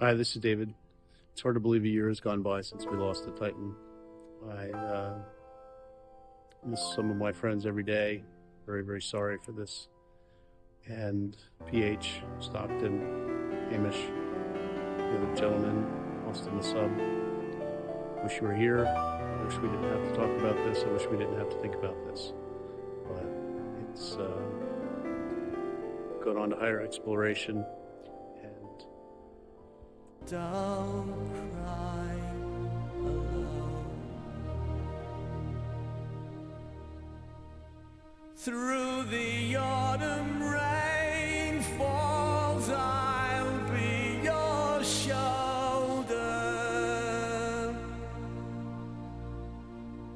Hi, this is David. It's hard to believe a year has gone by since we lost the Titan. I miss some of my friends every day. Very, very sorry for this. And PH, Stockton, Hamish, the other gentleman lost in the sub. Wish you were here. I wish we didn't have to talk about this. I wish we didn't have to think about this. But it's going on to higher exploration. And don't cry alone. Through the autumn rain falls, I'll be your shoulder.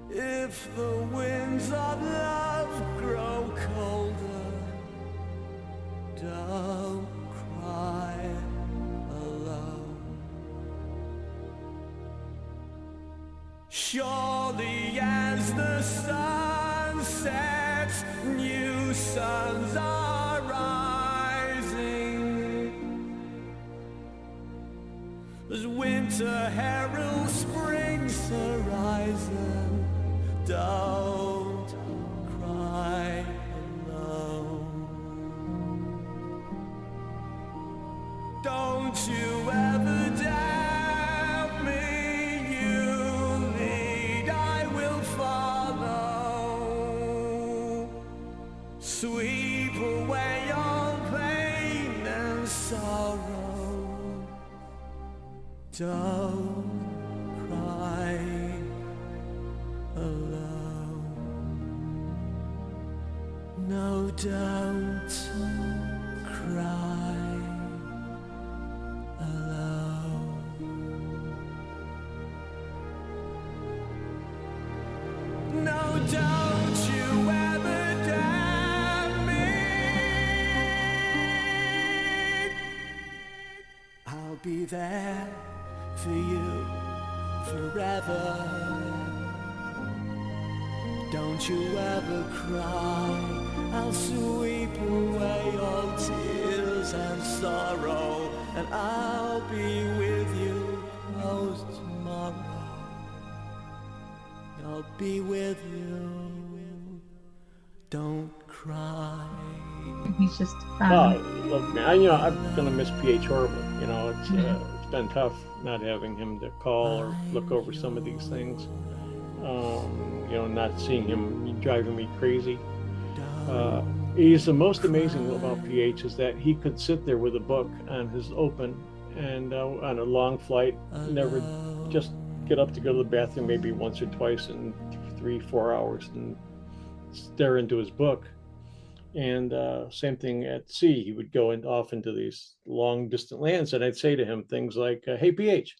If the winds of love grow colder, don't cry alone. Surely as the sun sets, new suns are rising. As winter heralds spring's horizon, don't cry alone. Don't you ever doubt me, you lead, I will follow. Sweep away all pain and sorrow. Don't cry alone. No, don't cry alone. No, don't you ever doubt me. I'll be there for you forever. Don't you ever cry. I'll sweep away all tears and sorrow, and I'll be with you close tomorrow. I'll be with you. Don't cry. He's just Look, man, I'm gonna miss PH horribly. It's been tough not having him to call or look over some of these things. Not seeing him driving me crazy. He's the most amazing about PH is that he could sit there with a book on his open and on a long flight, never just get up to go to the bathroom maybe once or twice in 3-4 hours and stare into his book. And same thing at sea, he would go off into these long distant lands, and I'd say to him things like, "Hey PH,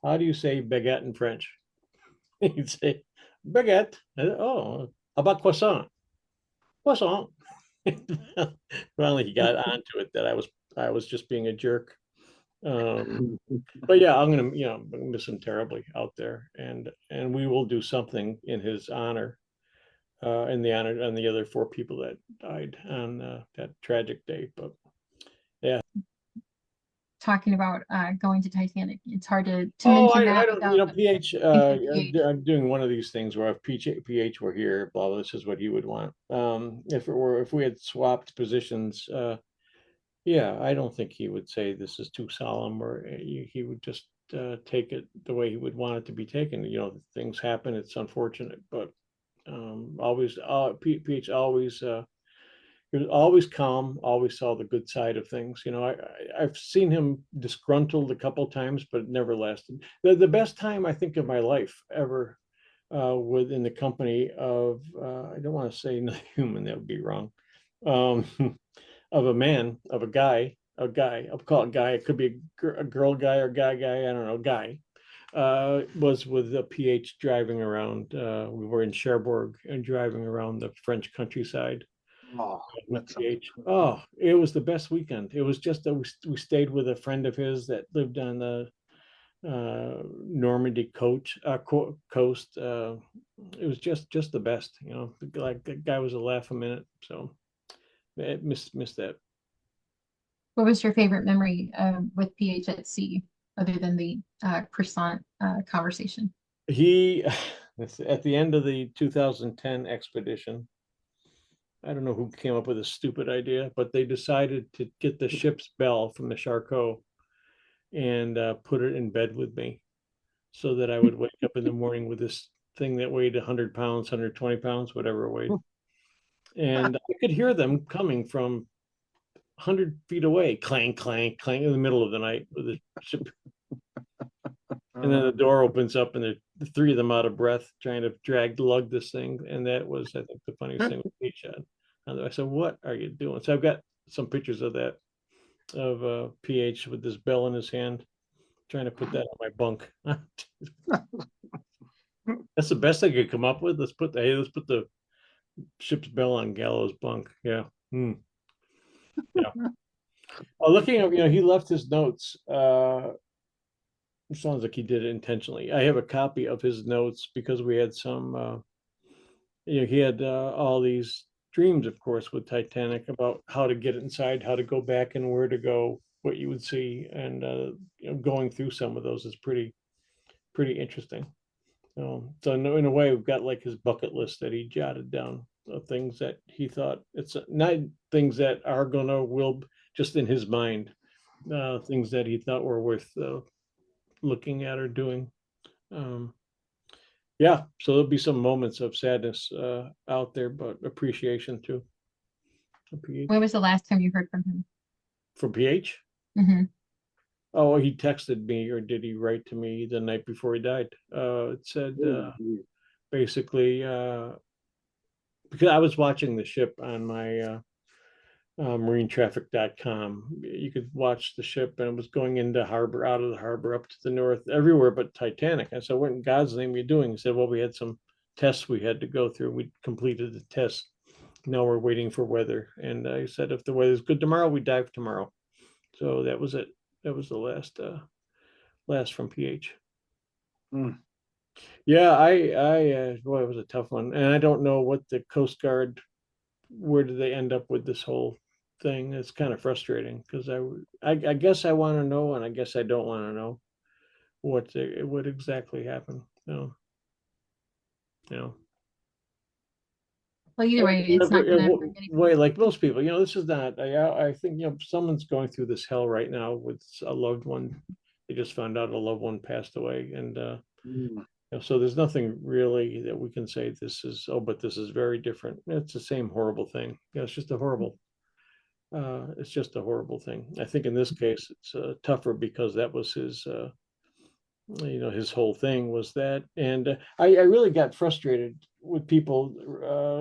how do you say baguette in French?" He'd say, "Baguette." Oh, about croissant? Croissant. Finally, he got onto it that I was just being a jerk. But yeah, I'm gonna miss him terribly out there, and we will do something in his honor, in the honor and the other 4 people that died on that tragic day. But yeah. talking about going to Titanic. It's hard to Oh, mention I that don't, without PH, PH. I'm doing one of these things where if PH were here, blah, blah, this is what he would want. If we had swapped positions, yeah, I don't think he would say this is too solemn, or he would just take it the way he would want it to be taken. Things happen, it's unfortunate, but always, PH always, he was always calm, always saw the good side of things. I've seen him disgruntled a couple times, but it never lasted. The best time I think of my life ever within the company of, I don't want to say not human, that would be wrong, um, of a man, of a guy, I'll call it guy. It could be a girl guy or guy, I don't know, guy. Was with a PH driving around. We were in Cherbourg and driving around the French countryside oh, with that's PH. Oh, it was the best weekend. It was just that we stayed with a friend of his that lived on the Normandy coast. It was just the best. Like the guy was a laugh a minute. So I missed that. What was your favorite memory with PH at sea, other than the croissant conversation? He, at the end of the 2010 expedition, I don't know who came up with a stupid idea, but they decided to get the ship's bell from the Charcot and put it in bed with me so that I would wake up in the morning with this thing that weighed 100 pounds, 120 pounds, whatever it weighed. And I could hear them coming from 100 feet away, clang, clang, clang, in the middle of the night with the ship. And then the door opens up and the three of them out of breath trying to lug this thing. And that was, I think, the funniest thing with Pete had. And I said, "What are you doing?" So I've got some pictures of that, of PH with this bell in his hand, trying to put that on my bunk. That's the best I could come up with. Let's put the ship's bell on Gallo's bunk. Yeah. Yeah. Looking up, he left his notes. It sounds like he did it intentionally. I have a copy of his notes because we had some, he had all these dreams, of course, with Titanic about how to get inside, how to go back and where to go, what you would see. And going through some of those is pretty interesting. So in a way, we've got like his bucket list that he jotted down of things that he thought, it's not things that will just in his mind, things that he thought were worth looking at or doing. Yeah, so there'll be some moments of sadness out there, but appreciation too. When was the last time you heard from him? From PH? Mm-hmm. Oh, he texted me, or did he write to me the night before he died? It said basically, because I was watching the ship on my marinetraffic.com. You could watch the ship, and it was going into harbor, out of the harbor, up to the north, everywhere but Titanic. I said, "What in God's name are you doing?" He said, "Well, we had some tests we had to go through. We completed the test. Now we're waiting for weather." And I said, "If the weather's good tomorrow, we dive tomorrow." So that was it. That was the last from PH. Yeah, boy, it was a tough one. And I don't know what the Coast Guard, where did they end up with this whole thing? It's kind of frustrating because I guess I want to know, and I guess I don't want to know what exactly happened. No. Well, either way, it's not gonna bring any. Way like most people, this is not. I think someone's going through this hell right now with a loved one. They just found out a loved one passed away, and so there's nothing really that we can say this is. Oh, but this is very different. It's the same horrible thing. It's just a horrible. It's just a horrible thing. I think in this case it's tougher because that was his. His whole thing was that, and I really got frustrated with people,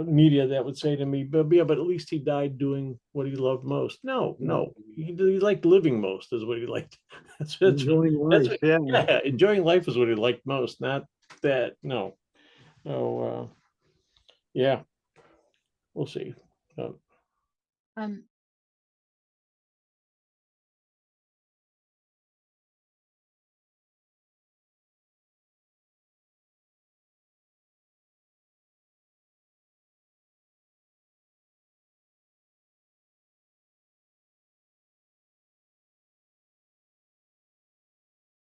media that would say to me, but at least he died doing what he loved most. No, he liked living most, is what he liked. That's enjoying life. Yeah, enjoying life is what he liked most, not that. No. Yeah, we'll see.